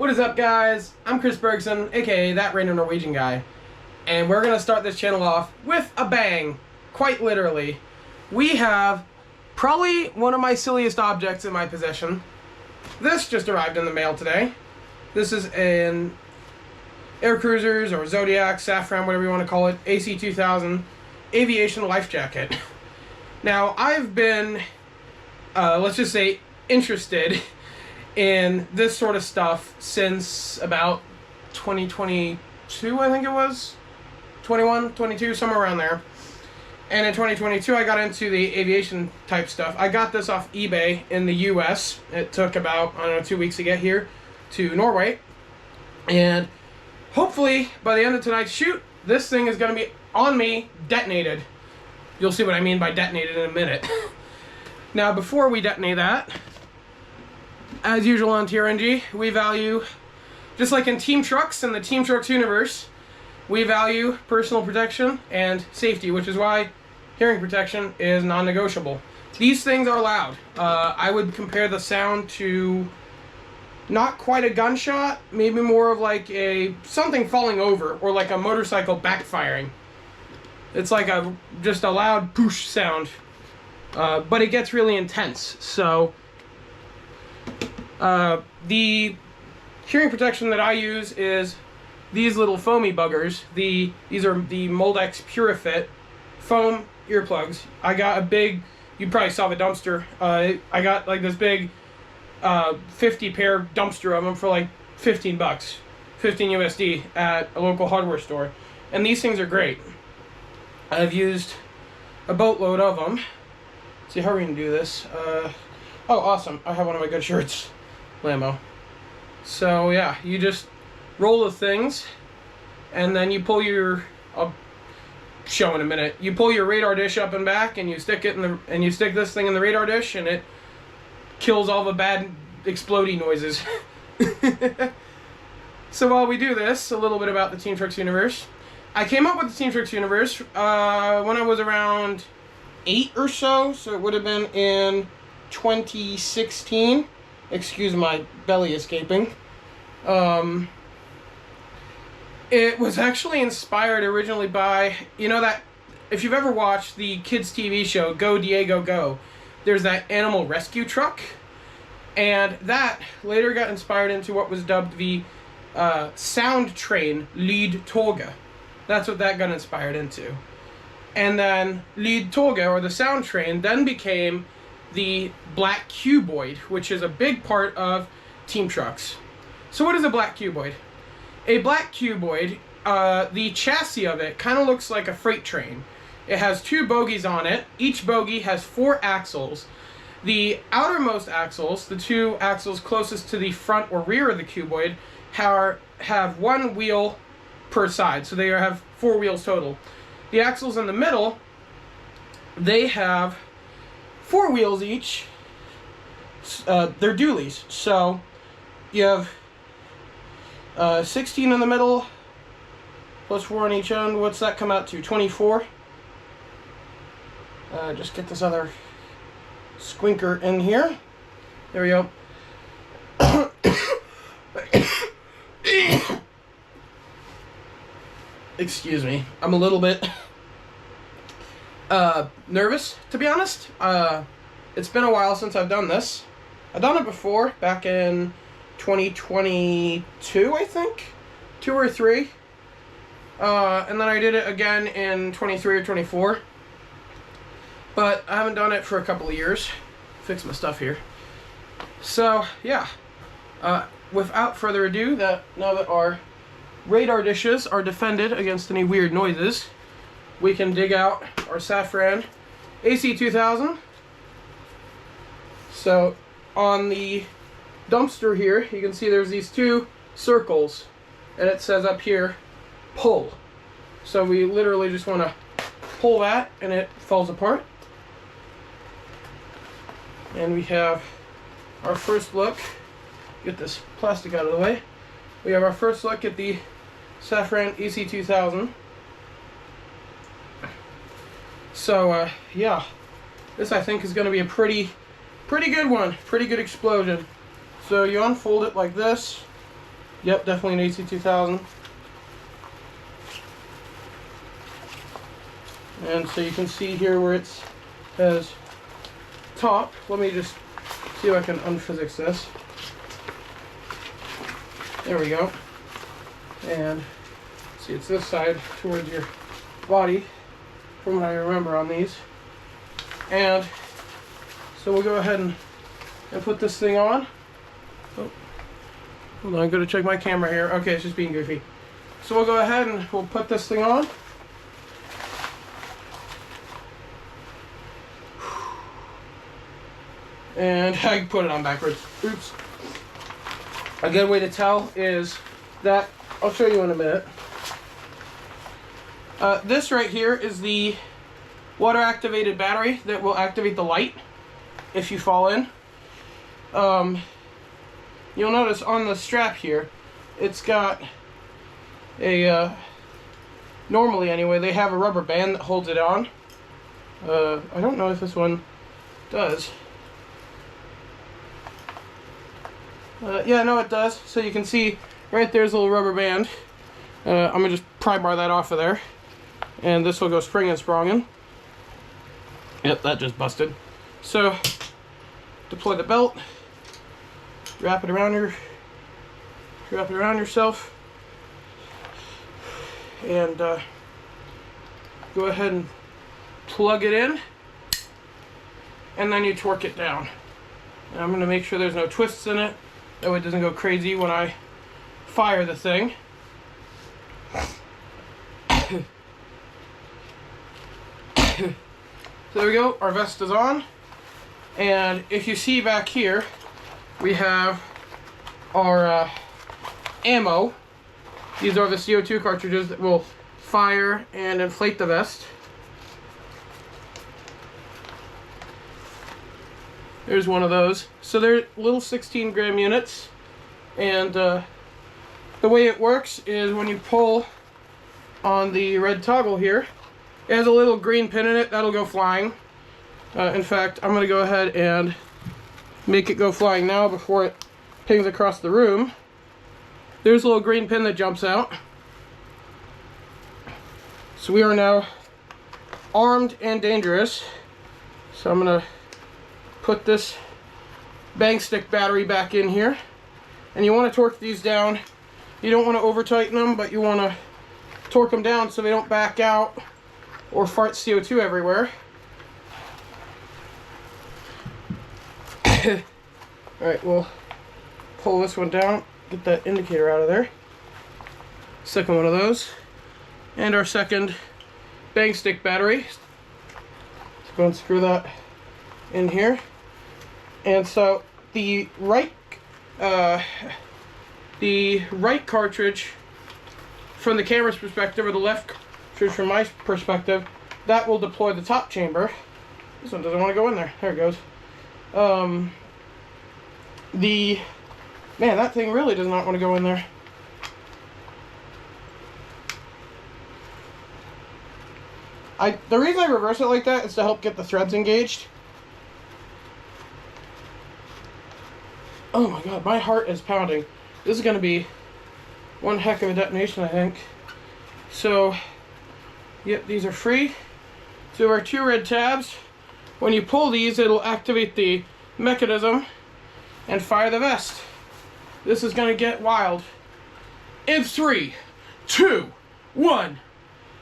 What is up, guys? I'm Chris Bergson, aka That Random Norwegian Guy, and we're gonna start this channel off with a bang, quite literally. We have probably one of my silliest objects in my possession. This just arrived in the mail today. This is an Air Cruisers or Zodiac, Safran, whatever you want to call it, AC-2000 aviation life jacket. Now, I've been, let's just say, interested in this sort of stuff since about 2022, I think it was. 21, 22, somewhere around there. And in 2022, I got into the aviation type stuff. I got this off eBay in the US. It took about, 2 weeks to get here to Norway. And hopefully, by the end of tonight's shoot, this thing is going to be on me, detonated. You'll see what I mean by detonated in a minute. Now, before we detonate that, as usual on TRNG, we value, just like in TeamTrucks and the TeamTrucks universe, we value personal protection and safety, which is why hearing protection is non-negotiable. These things are loud. I would compare the sound to not quite a gunshot, maybe more of like something falling over, or like a motorcycle backfiring. It's like just a loud poosh sound, but it gets really intense. So the hearing protection that I use is these little foamy buggers. These are the Moldex PuraFit foam earplugs. I got a big, you probably saw the dumpster. I got like this big 50 pair dumpster of them for like 15 bucks, 15 USD at a local hardware store. And these things are great. I've used a boatload of them. Let's see how we're gonna do this. Oh, awesome. I have one of my good shirts. Lamo. So yeah, you just roll the things, and then you pull your, I'll show in a minute, you pull your radar dish up and back, and you stick it in the, and you stick this thing in the radar dish, and it kills all the bad exploding noises. So while we do this, a little bit about the TeamTrucks universe. I came up with the TeamTrucks universe when I was around 8 or so it would have been in 2016. Excuse my belly escaping. It was actually inspired originally by, you know that, if you've ever watched the kids TV show, Go Diego Go, there's that animal rescue truck. And that later got inspired into what was dubbed the sound train Lead Toga. That's what that got inspired into. And then Lead Toga, or the sound train, then became the black cuboid, which is a big part of TeamTrucks. So what is a black cuboid? A black cuboid, the chassis of it kind of looks like a freight train. It has 2 bogies on it. Each bogie has 4 axles. The outermost axles, the 2 axles closest to the front or rear of the cuboid, have 1 wheel per side. So they have 4 wheels total. The axles in the middle, they have 4 wheels each. They're dualies. So you have 16 in the middle, plus 4 on each end. What's that come out to? 24. Just get this other squinker in here. There we go. Excuse me. I'm a little bit nervous, to be honest. It's been a while since I've done this. I've done it before, back in 2022, I think? 2 or 3. And then I did it again in 23 or 24. But I haven't done it for a couple of years. Fix my stuff here. So, yeah. Without further ado, now that our radar dishes are defended against any weird noises, we can dig out our Safran AC-2000. So, on the dumpster here, you can see there's these 2 circles, and it says up here, pull. So we literally just want to pull that, and it falls apart. And we have our first look. Get this plastic out of the way. We have our first look at the Safran AC-2000. So, yeah. This, I think, is going to be a pretty good one. Pretty good explosion. So you unfold it like this. Yep, definitely an AC-2000. And so you can see here where it has top. Let me just see if I can unphysics this. There we go. And see, it's this side towards your body, from what I remember on these. And so we'll go ahead and put this thing on. Oh, hold on, I'm going to check my camera here. Okay, it's just being goofy. So we'll go ahead and we'll put this thing on. And I put it on backwards. Oops. A good way to tell is that, I'll show you in a minute. This right here is the water activated battery that will activate the light if you fall in. You'll notice on the strap here, it's got a, normally anyway, they have a rubber band that holds it on. I don't know if this one does. Yeah, no, it does. So you can see right there's a little rubber band. I'm going to just pry bar that off of there. And this will go spring and spronging. Yep, that just busted. So, deploy the belt. Wrap it around yourself. And go ahead and plug it in. And then you torque it down. And I'm going to make sure there's no twists in it. That way it doesn't go crazy when I fire the thing. So there we go, our vest is on. And if you see back here, we have our ammo. These are the CO2 cartridges that will fire and inflate the vest. There's one of those. So they're little 16-gram units, and the way it works is when you pull on the red toggle here, it has a little green pin in it that'll go flying. In fact, I'm going to go ahead and make it go flying now before it pings across the room. There's a little green pin that jumps out. So we are now armed and dangerous. So I'm going to put this bang stick battery back in here, and you want to torque these down. You don't want to over tighten them, but you want to torque them down so they don't back out or fart CO2 everywhere. Alright, we'll pull this one down, get that indicator out of there. Second one of those. And our second bang stick battery. So go and screw that in here. And so the right cartridge from the camera's perspective, or the left cartridge from my perspective, that will deploy the top chamber. This one doesn't want to go in there. There it goes. Man, that thing really does not want to go in there. The reason I reverse it like that is to help get the threads engaged. Oh my god, my heart is pounding. This is going to be one heck of a detonation, I think. So, yep, these are free. So our two red tabs. When you pull these, it'll activate the mechanism and fire the vest. This is going to get wild. In 3, 2, 1.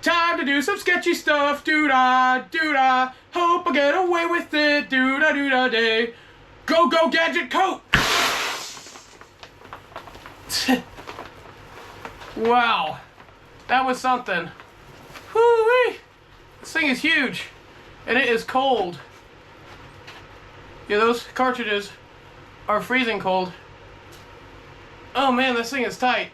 Time to do some sketchy stuff. Doo-dah, doo-dah. Hope I get away with it. Doo-dah, doo-dah day. Go, go, gadget coat! Wow. That was something. Whoo-wee! This thing is huge. And it is cold. Yeah, those cartridges are freezing cold. Oh man, this thing is tight.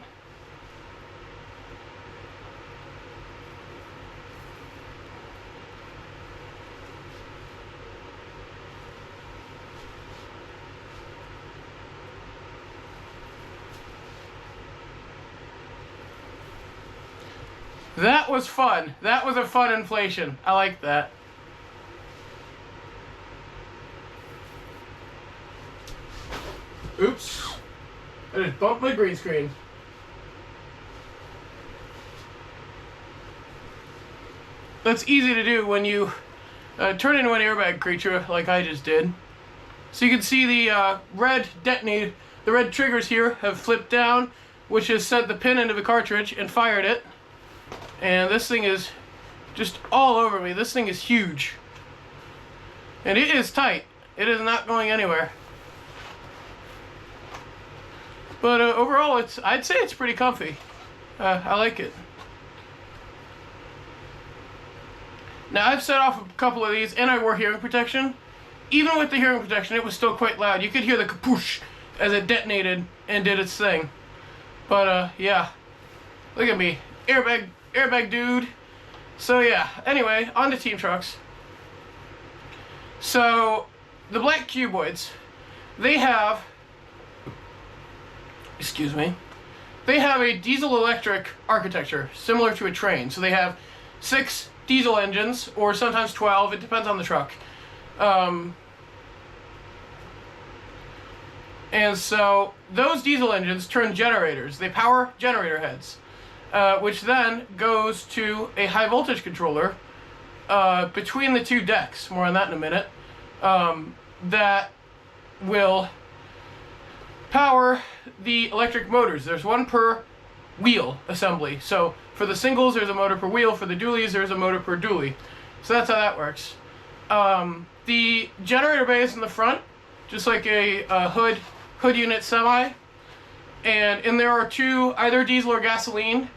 That was fun. That was a fun inflation. I like that. Oops. I just bumped my green screen. that's easy to do when you turn into an airbag creature like I just did. So you can see the red triggers here have flipped down, which has sent the pin into the cartridge and fired it. And this thing is just all over me. This thing is huge. And it is tight. It is not going anywhere. But overall, I'd say it's pretty comfy. I like it. Now, I've set off a couple of these, and I wore hearing protection. Even with the hearing protection, it was still quite loud. You could hear the kapoosh as it detonated and did its thing. But, yeah. Look at me. Airbag dude. So, yeah. Anyway, on to TeamTrucks. So, the black cuboids, they have... Excuse me. They have a diesel-electric architecture, similar to a train. So they have 6 diesel engines, or sometimes 12. It depends on the truck. And so those diesel engines turn generators. They power generator heads, which then goes to a high voltage controller between the 2 decks. More on that in a minute. That will power the electric motors. There's one per wheel assembly. So for the singles, there's a motor per wheel. For the dualies, there's a motor per dually. So that's how that works. The generator bay is in the front, just like a hood unit semi. And there are 2 either diesel or gasoline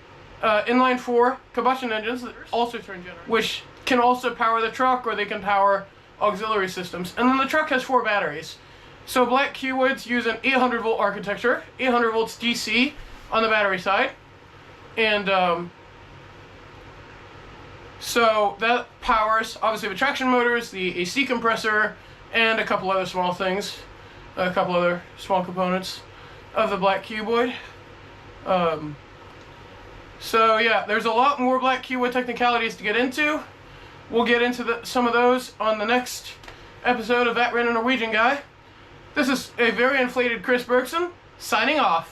inline 4 combustion engines that also turn generators, which can also power the truck, or they can power auxiliary systems. And then the truck has 4 batteries. So black cuboids use an 800 volt architecture, 800 volts DC on the battery side. And so that powers, obviously, the traction motors, the AC compressor, and a couple other small things, a couple other small components of the black cuboid. So yeah, there's a lot more black cuboid technicalities to get into. We'll get into some of those on the next episode of That Random Norwegian Guy. This is a very inflated Chris Bergson, signing off.